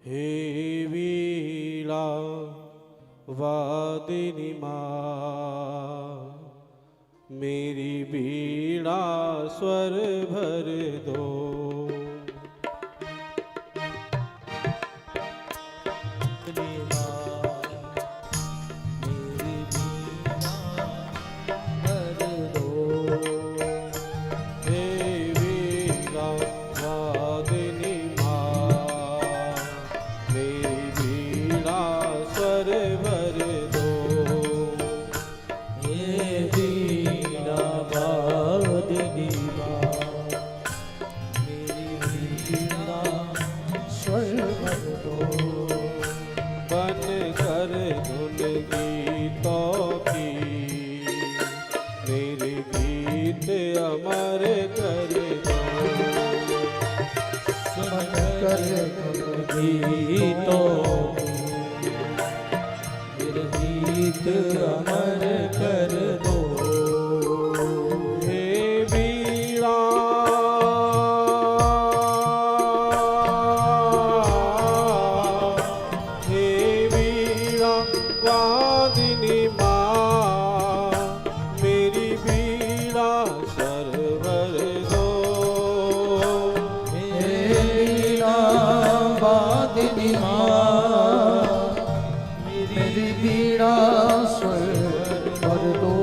हे वीणा वादिनी माँ, मेरी वीणा स्वर भर दो। गीत अमर कर दो। हे वीणा वादिनी माँ, मेरी वीणा स्वर भर दो। हे वीणा वादिनी माँ, मेरी वीणा स्वर भर दो।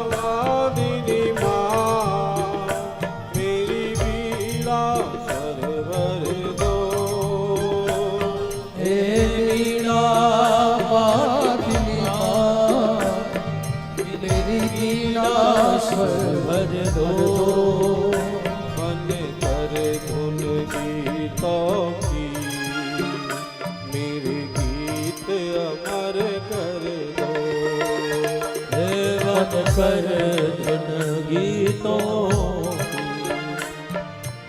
वादिनी माँ, मेरी वीणा स्वर भर दो। हे वीणा वादिनी माँ, मेरी वीणा स्वर भर दो। मन कर धुन गीतों की, मेरे गीत अमर कर दो। हे मन कर धुन गीतों की,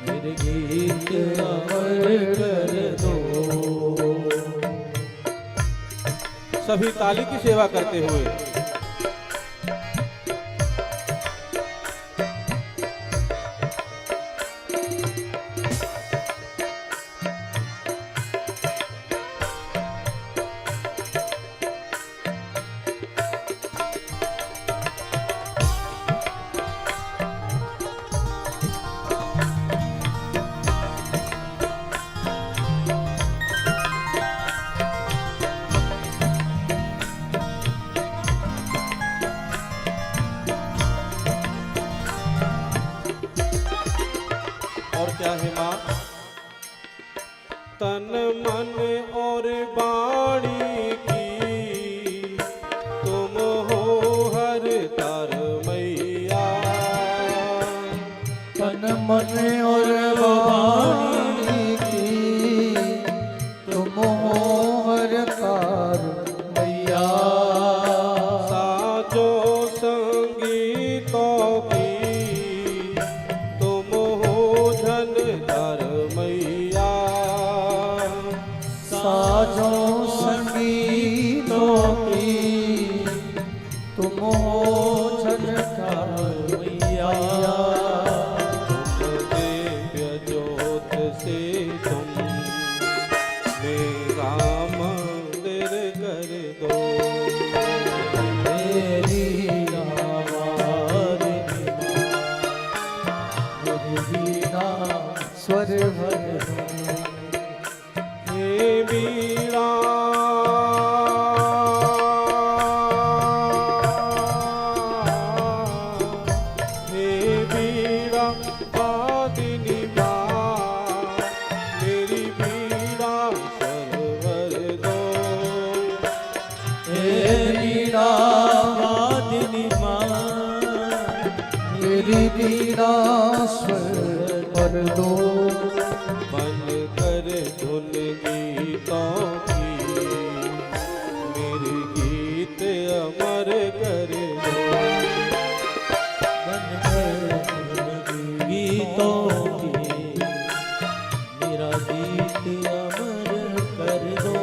मेरे गीत अमर कर दो। सभी ताली की सेवा करते हुए क्या है माँ? तन मन और वाणी की तुम हो हर तार मैया। तन मन और वाणी की तुम हो हर तार मैया। साजो संगीतों की साजो संगीतों की तुम हो झनकार मैया। दिव्य ज्योत से तुम मेरा मंदिर कर दो। मेरी वीणा स्वर भर दो। हे वीणा वादिनी माँ, मेरी वीणा स्वर भर दो। हे वीणा वादिनी माँ, मेरी वीणा स्वर भर दो। मन कर धुन गीतों की, मेरे गीत अमर कर दो। मन कर गीतों की, मेरा गीत अमर कर दो।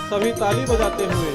सभी ताली बजाते हुए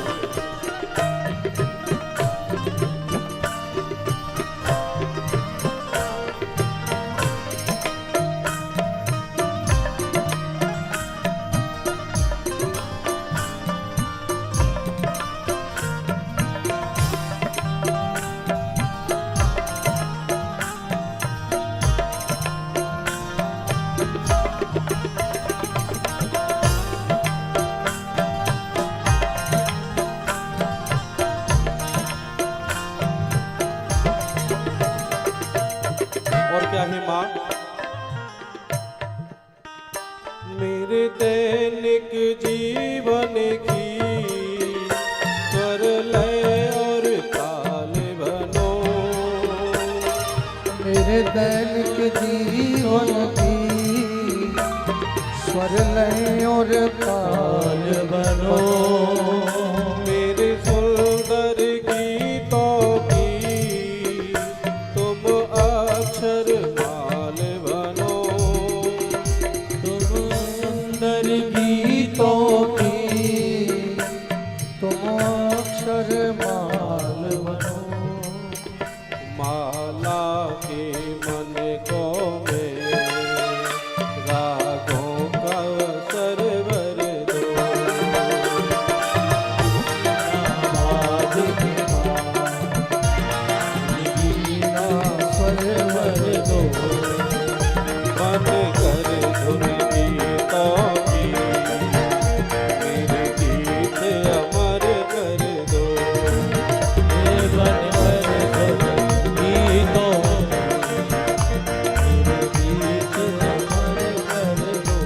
और क्या है माँ? मेरे दैनिक जीवन की स्वर लय और ताल बनो। मेरे दैनिक जीवन की स्वर लय और ताल बनो। मेरे सुंदर गीतों की तुम अक्षर माल बनो। तुम सुंदर गीतों की तुम अक्षर माल बनो। माला के मन को में रागों का सरवर दो। आवाज की वीणा सरवर दो। मन कर धुन गीतों की मेरे गीत अमर कर दो। बन कर धुन गीतों मेरे गीत अमर कर दो।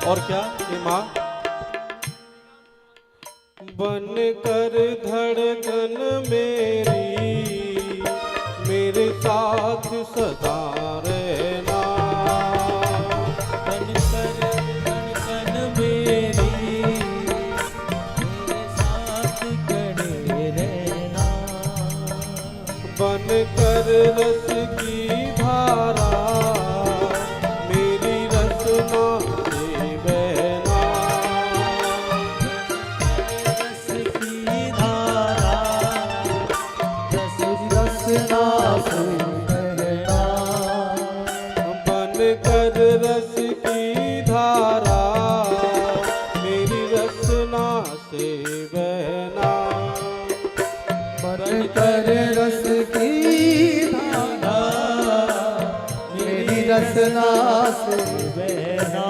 और क्या ये माँ? बन कर धड़कन मेरी मेरे साथ सदा रहना। बन कर धड़कन मेरी मेरे साथ खड़े रहना। बन कर रस की धारा मेरी रसना से बहना। रस की धारा रस रसना से बहना। बन कर रस की धारा मेरी रसना से बहना। बन कर रस की धारा मेरी रसना से बहना।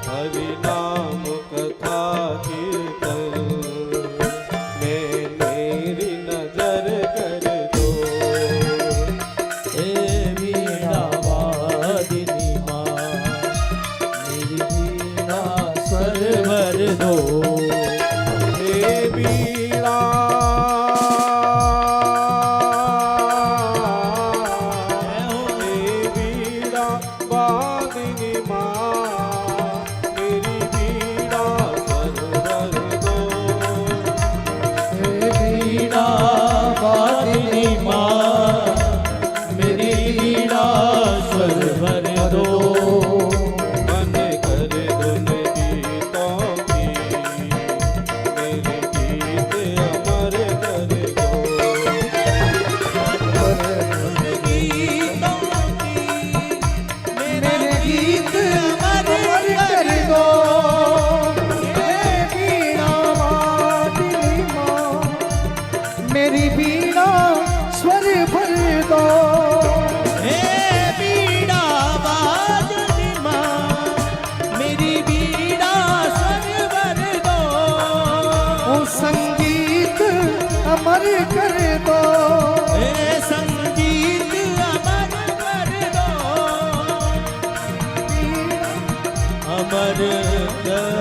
हरि नाम कथा कीर्तन में मेरी नजर कर दो। हे वीणा वादिनी माँ मेरी वीणा स्वर भर दो। हे बीड़ा हे बीड़ा वादिनी माँ मेरी बीड़ा सरवर दो। हे वीणा वादिनी माँ मेरी वीणा स्वर भर दो। मन कर धुन गीतों की मेरे गीत अमर कर दो। मेरे गीत अमर कर दो। हे वीणा वादिनी माँ मेरी वीणा स्वर भर दो। हे वीणा वादिनी माँ मेरी वीणा स्वर भर दो। ओ संगीत अमर कर दो। हे संगीत अमर कर दो। अमर कर